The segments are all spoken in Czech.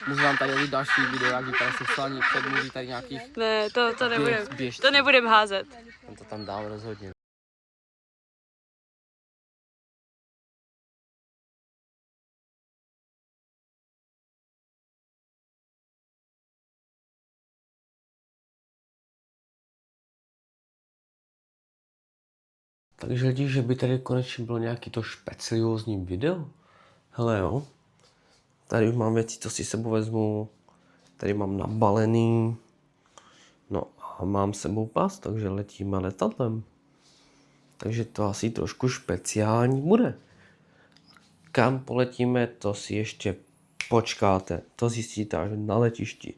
Můžu vám tady vidět další video, jak vypadá sexuální předmluví tady nějakých... Ne, to nebudem házet. On to tam dám rozhodně. Takže lidi, že by tady konečně bylo nějaký to špeciózní video? Hele jo. Tady už mám věci, co si sebou vezmu. Tady mám nabalený. No a mám sebou pas, takže letíme letadlem. Takže to asi trošku speciální bude. Kam poletíme, to si ještě počkáte. To zjistíte až na letišti.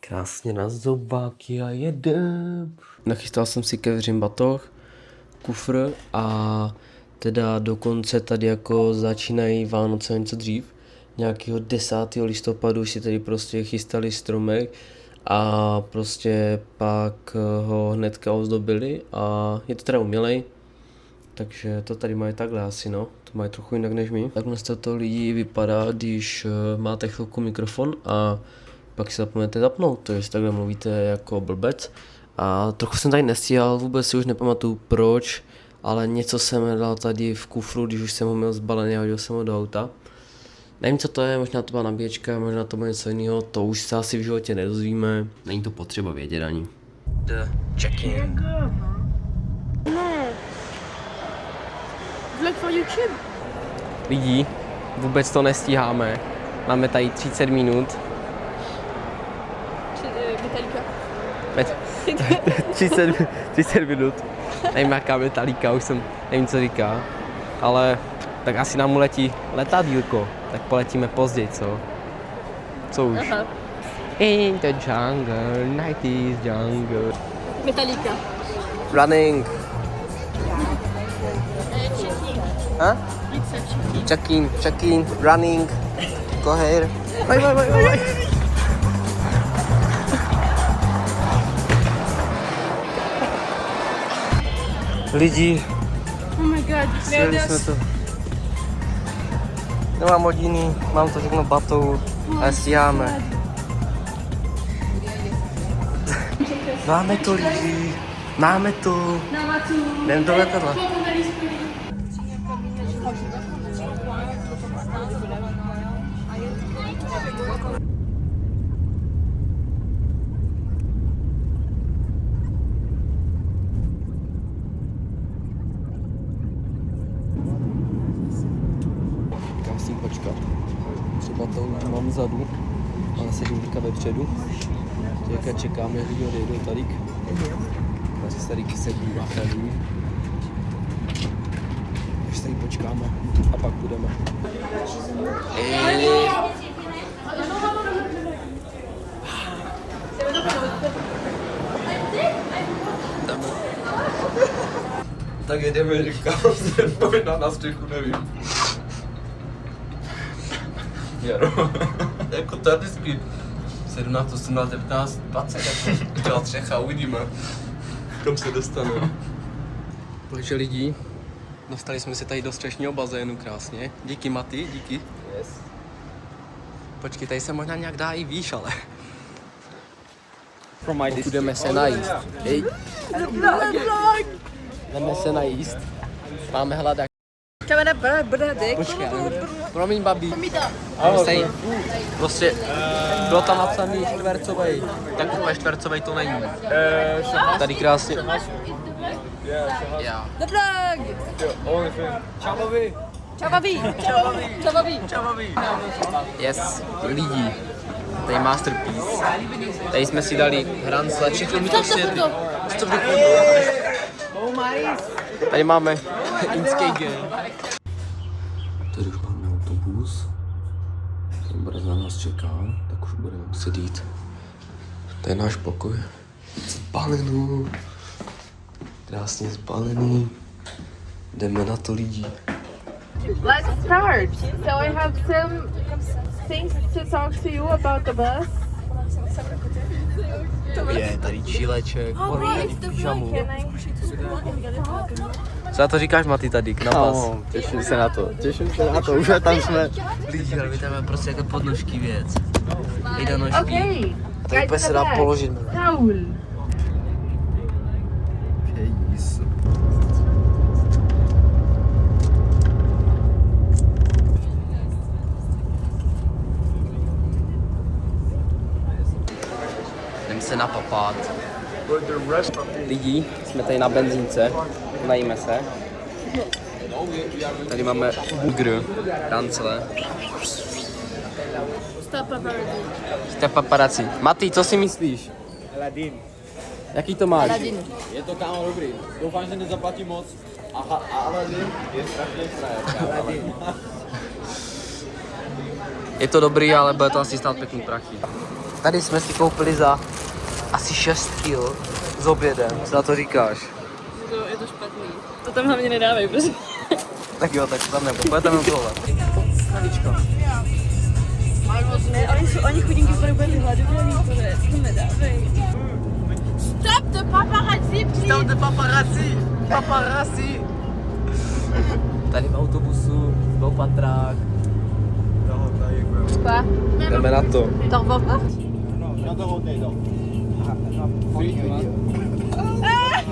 Krásně na zobáky a jedem. Nachystal jsem si kevřin batoh, kufr a teda dokonce tady jako začínají Vánoce něco dřív. Nějakého 10. listopadu si tady prostě chystali stromek a prostě pak ho hnedka ozdobili a je to teda umělej. Takže to tady mají takhle asi, no. To mají trochu jinak než my. Takhle to lidi vypadá, když máte chvilku mikrofon a pak si zapomenete zapnout, to jest takhle mluvíte jako blbec. A trochu jsem tady nestíhal, vůbec si už nepamatuju proč, ale něco jsem dal tady v kufru, když už jsem ho měl zbalený a hodil jsem ho do auta. Nevím, co to je, možná to byla nabíječka, možná to bude něco jiného, to už se asi v životě nedozvíme. Není to potřeba vědět ani. The check-in. Vlog for YouTube. Lidi, vůbec to nestíháme. Máme tady 30 minut. Metallica. 30 minut. Nevím, jaká Metallica, už jsem, nevím, co říká. Ale tak asi nám uletí letadílko. Tak poletíme později, co? Co už? Aha. In the jungle, 90s jungle. Metallica. Running. Huh? Checking, running. Go here. Bye. Lidi, Oh my god, přijeli jsme to. Nemám hodiny, mám to všechno batou a stíháme. Máme to lidi, máme to. Jdem do letadla. Musím počkat. Třeba to už mám vzadu, ale sedím teďka vepředu. Teďka čekáme, že lidi odejdou tady. Takže tady sedím a tady. Už tady počkáme a pak půjdeme. Tak jedeme, říkám, možná na střechu, nevím. Jaro. Jako tady spí 17, 18, 19, 20, jako dělá střecha, uvidíme, kam se dostane. Takže lidi, dostali jsme se tady do střešního bazénu krásně. Díky Maty, díky. Yes. Počkej, tady se možná nějak dá i výš, ale... Budeme se najíst. Hej. Jdeme se najíst. Máme hladak. Počkej, promiň babi. Prostě bylo tam napsaný čtvercovej. Tak úplně čtvercovej to není. Tady krásně. Já. Čavaví. Yes, lidi. Tady masterpiece. Tady jsme si dali hrancle, všechno mi to světlí. Tady máme Inskage. Tady už máme autobus. Ten brzo na nás čeká, tak už budeme muset jít. To je náš pokoj. Zbalený. Krásně zbalený. Jdeme na to lidi. Let's start. So I have some things to talk to you about the bus. Je tady čileček, pyžamu. Co na to říkáš, Maty, tady, na vás? No, těším se na to, už tam jsme. Lidi, ale my tam máme prostě jako podnožky věc. I do nožky. Okay. A tady úplně se dá položit. Raul. Jdeme se napapat. Lidi, jsme tady na benzínce, najíme se. Tady máme burger, rancle. Stop paparazzi. Maty, co si myslíš? Ladin. Jaký to máš? Je to kámo dobrý. Doufám, že nezaplatí moc. Aha, Aladin je strašně frajer. Je to dobrý, ale bude to asi stát pěkný prachy. Tady jsme si koupili za asi 6 kg s obědem. Co na to říkáš? Je to špatný. To tam hlavně nedávej, prosím. Tak jo, tak to tam nebo. Pojďte mi tohle. Ne, oni chudinky budou úplně vyhladovělý, to nedávej. Stop the paparazzi, please! Stop the paparazzi! Paparazzi! Tady v autobusu, dvoupatrák. Jdeme na to. T'en revois pas?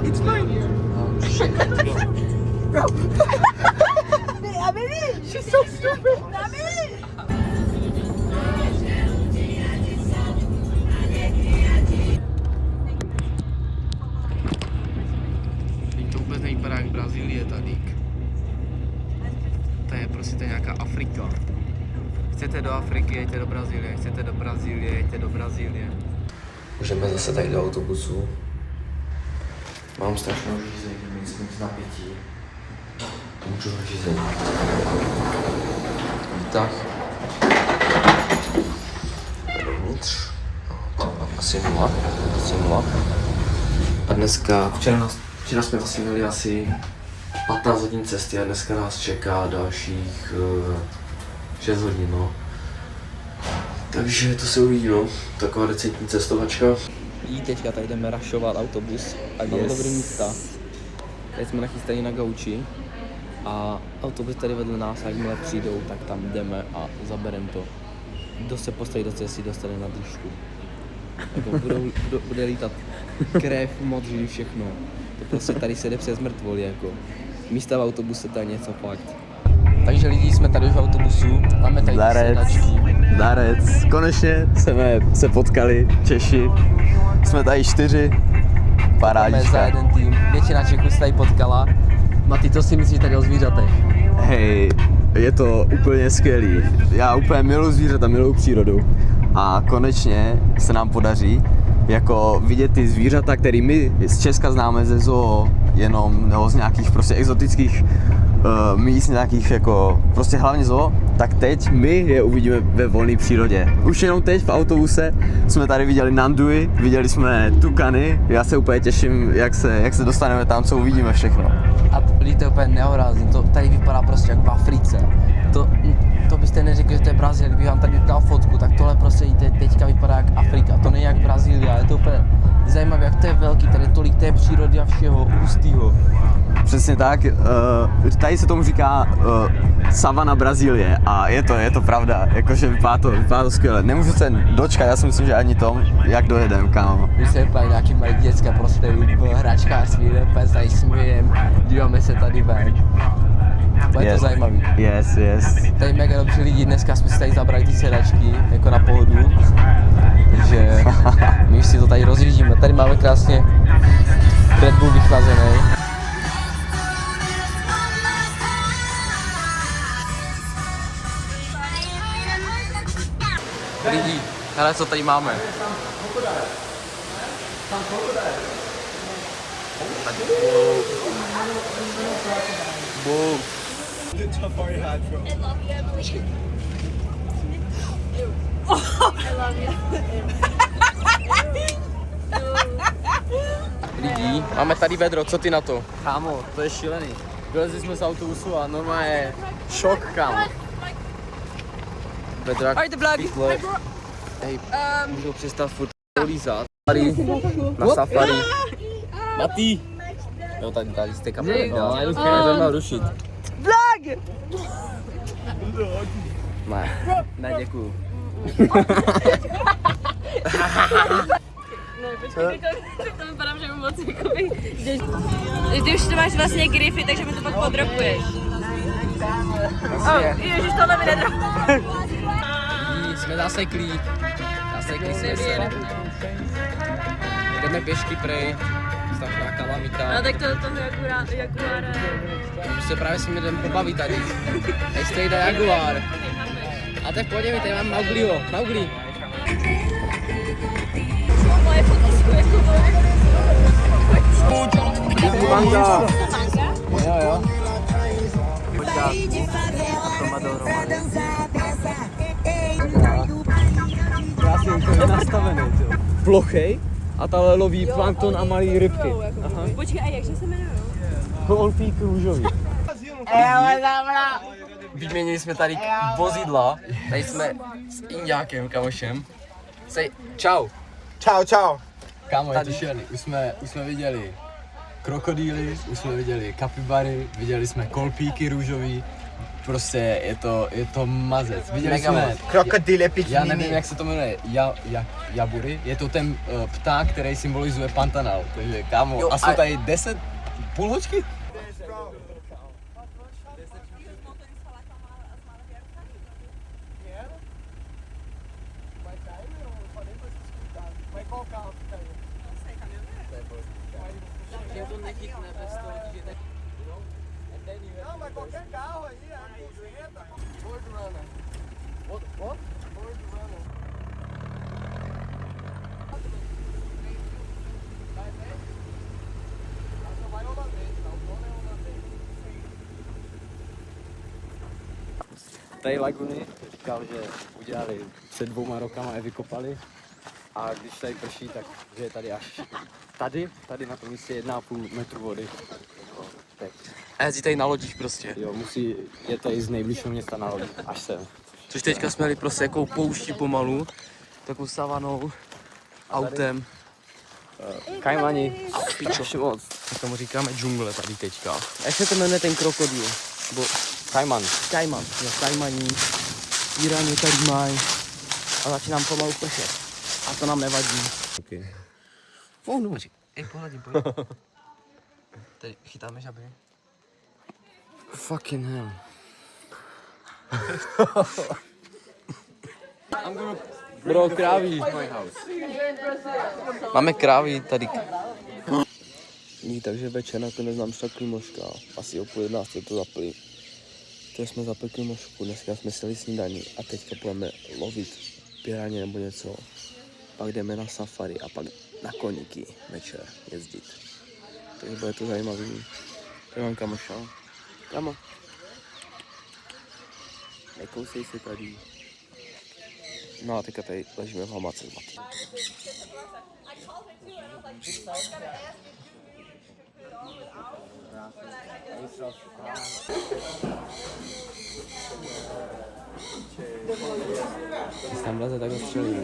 It's mine. Oh shit. Bro. Amélie! She's so stupid! Amélie! To vůbec nevypadá jak Brazílie tady. To je prostě nějaká Afrika. Chcete do Afriky, jeďte do Brazílie. Chcete do Brazílie, jeďte do Brazílie. Můžeme zase tady do autobusu. Mám strašnou žízeň, myslím z napětí. Můžu žízeň. Tak. Dovnitř. Asi nula. A dneska, včera jsme vlastně měli asi 15 hodin cesty a dneska nás čeká dalších 6 hodin, no. Takže to se uvidí, no. Taková decentní cestovačka. I teďka tady jdeme rašovat autobus a máme dobrý místa. Tady jsme nachystaní na gauči a autobus tady vedle nás, a jakmile přijdou, tak tam jdeme a zabereme to. Kdo se postaví do cesty, dostane na držku. Jako bude lítat krev, modří, všechno. To prostě tady se jde přes mrtvoly, jako. Místa v autobuse, to je něco fakt. Takže lidi, jsme tady už v autobusu, máme tady sedačky. Darec. Konečně jsme se potkali, Češi. Jsme tady 4. Jsme za Parádička. jeden tým, většina Čechů se tady potkala. Maty, co si myslíš tady o zvířatech? Hej, je to úplně skvělý. Já úplně miluji zvířata, miluji přírodu. A konečně se nám podaří jako vidět ty zvířata, které my z Česka známe ze zoo, jenom nebo z nějakých prostě exotických míst, nějakých jako prostě hlavně zoo, tak teď my je uvidíme ve volné přírodě. Už jenom teď v autobuse jsme tady viděli nanduji, viděli jsme tukany, já se úplně těším, jak se dostaneme tam, co uvidíme všechno. A lidi, to je úplně nehorázný, to tady vypadá prostě jak v Africe. To byste neřekli, že to je Brazílie, kdybych vám tady dal fotku, tak tohle prostě teďka vypadá jak Afrika, to není jak Brazílie, je to úplně zajímavé, jak to je velký, tady je tolik té přírody a všeho hustýho. Přesně tak, tady se tomu říká savana Brazílie a je to pravda, jakože vypadá to skvěle. Nemůžu se dočkat, já si myslím, že ani tom, jak dojedem, kámo. My se úplně nějaký malý děcka prostě v hračkářství, úplně tady smějem, díváme se tady ven. Je to zajímavý. Yes. Tady mega dobří lidi, dneska jsme si tady zabrali ty sedačky, jako na pohodu. Takže my už si to tady rozjíždíme. Tady máme krásně Red Bull vychlazený. Lidi, hele, co tady máme. Boom. Lidi, máme tady vedro, co ty na to? Kámo, to je šílený. Vylezli jsme z autobusu a normálně šok, kámo. Vedro jak Alright, the vlog. pytle. Hej, můžu přestat furt polízat. Na safari. Matý, Jo, tady jste kamery. No, já to měl rušit. Vlog! Ne, děkuju. Ne, počkej, to vypadám, že moc jakoby... Ty už to máš vlastně grify, takže mi to pak podropuješ. Ježiš, tohle mi nedropuje. Jsme zaseklí. Zaseklí jsme se. Jdeme pěšky prej. Strašná kalamita. No tak toho Jaguára. Už se právě s ním jdem pobavit tady. Tady stojí Jaguar. A tak pojďme, tady mám Maugliho. Maugli. Moje fotisku jako Manga. Jo. Krásně to je nastavený, jo. Plochej a tahle loví plankton a malý rybky. Aha. Počkej, a jakže se jmenují? Kolpík růžový. Vyměnili jsme tady vozidla. Tady jsme s Inďákem, kamošem. Say čau. Čau. Kámo, je to šílený. Už jsme viděli krokodýly, už jsme viděli kapibary, viděli jsme kolpíky růžový. Prostě je to mazec. Viděli jsme, Krokodýl je já nevím, jak se to jmenuje, jabury. Je to ten pták, který symbolizuje Pantanal. Takže kámo, a jsou tady 10 půlhočky? Tady laguny říkal, že udělali před 2 rokama je vykopali a když tady prší, tak že je tady až tady na tom místě 1,5 metru vody. Teď. A jezdí tady na lodích prostě. Jo, je tady z nejbližšího města na lodi, až sem. Což teďka jsme jeli prostě jako pouští pomalu. Takovou savanou, autem. Kajmani, Pičo moc. Tak tomu říkáme džungle tady teďka. Jak se to jmenuje ten krokodýl? Bo Kajman. Kajman, jo, kajmaní. Iraně tady mají. A začínám pomalu pršet. A to nám nevadí. Okay. No, ej, pojď. Tady chytáme žaby. Fucking hell. Bro, kráví. Máme krávy tady. Takže večer nakonec nám šla klimoška, asi o 11:30 to zapli. To jsme zapekli mošku, dneska jsme si dali snídaní a teďka půjdeme lovit piraně nebo něco. Pak jdeme na safari a pak na koníky večer jezdit. Takže bude to zajímavý. Já mám kamoša. Kamo. Nekousej se tady. No a teďka tady ležíme v hamace s Matým. Když tam vleze, tak ho střelí.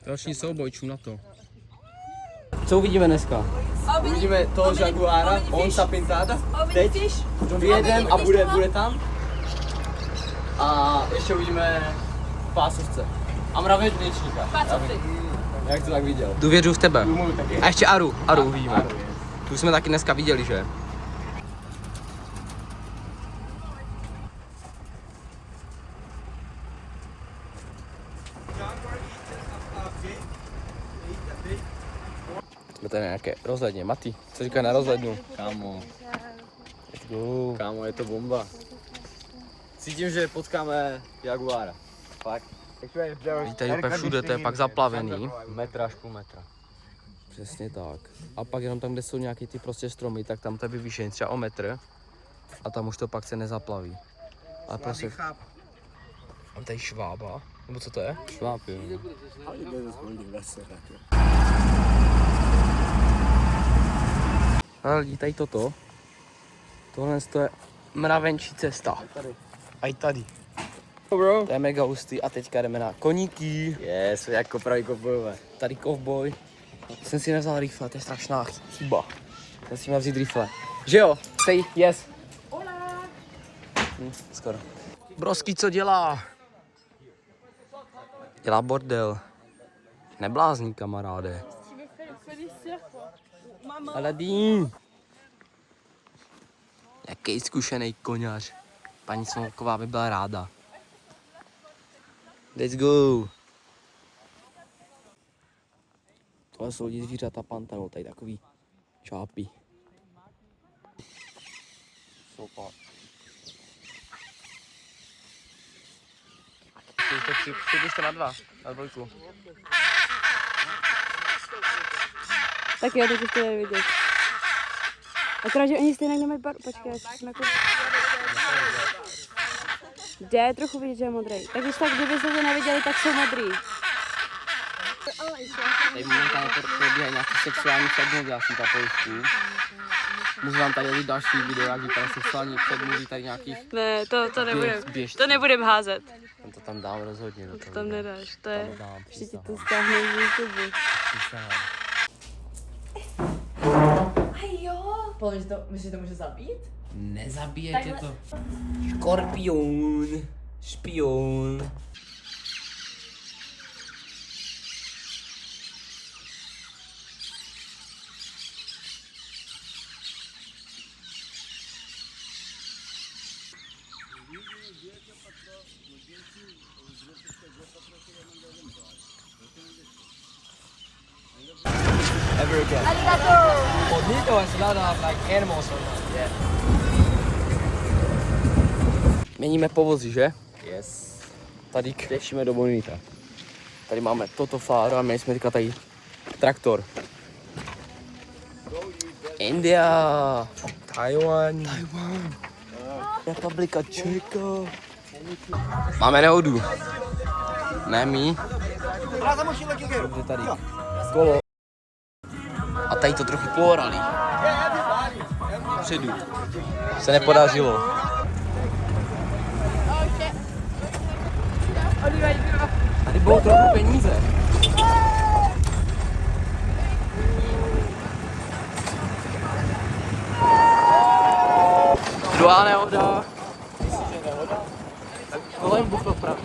Další souboj, čum na to. Co uvidíme dneska? Uvidíme toho Jaguára, Onsa Pintada. Teď vyjedeme a bude tam. A ještě uvidíme pásovce. A mravenčníka. Jak to tak viděl? Důvěřuji v tebe. Taky. A ještě Aru uvidíme. Tu jsme taky dneska viděli, že? Jsme tady nějaké rozhledně. Mati, co říká na rozhlednu? Kámo, Let's go. kámo, je to bomba. Cítím, že potkáme Jaguára. Fakt. Vidíte, tady úplně všude, to je pak zaplavený. Metra až půl metra. Přesně tak. A pak jenom tam, kde jsou nějaký ty prostě stromy, tak tam to je vyvýšení třeba o metr. A tam už to pak se nezaplaví. Ale prostě... Mám tady švába, nebo co to je? Šváb, jo. Ale lidi, tady toto. Tohle je mravenčí cesta. A i tady. Bro. To je mega hustý a teďka jdeme na koníky. Yes, jako pravý kovbojové. Tady kovboj. Jsem si nevzal rifle, to je strašná chyba. Jsem si měl vzít rifle. Že jo? Say yes. Skoro. Broský, co dělá? Dělá bordel. Neblázní, kamaráde. Aladín. Jaký zkušený koňař. Paní Smolková by byla ráda. Let's go. Tohle jsou lidi zvířata pantanů, tady takový čápy. Super. Přibližte na 2, na 2. Tak jo, teď už to je vidět. Akorát, že oni stejně nemají barvu. Počkej, já jsem jako... Jde trochu vidět, že je modrý. Tak když tak, kdybyste to neviděli, tak jsou modrý. Tady momentálně probíhají nějaký sexuální předmluvy asi ta pojistku. Můžu vám tady udělat další video, jak vypadá sexuální předmluvy tady nějakých... Ne, to nebudem. běžců. To nebudem házet. To tam dám rozhodně. To tam nedáš, to je... Dám, Ještě ti to stáhne z YouTube. Podle mě, myslíš, že to může zabít? Nezabijete to. Škorpion. Špion. Ever again. Bonito is a lot of like animals or not. Yeah. Měníme povozy, že? Yes. Tady jdeme do Bonita. Tady máme toto fáro a my jsme teďka tady traktor. India. Taiwan. Republika Čeka. Máme nehodu. Ne my. Dobře tady. Kolo. A tady to trochu poorali. Předu. Se nepodařilo. Tady bylo trochu peníze. Druhá nehoda. Myslíš, že nehoda? Tak kolem buchlo pravý.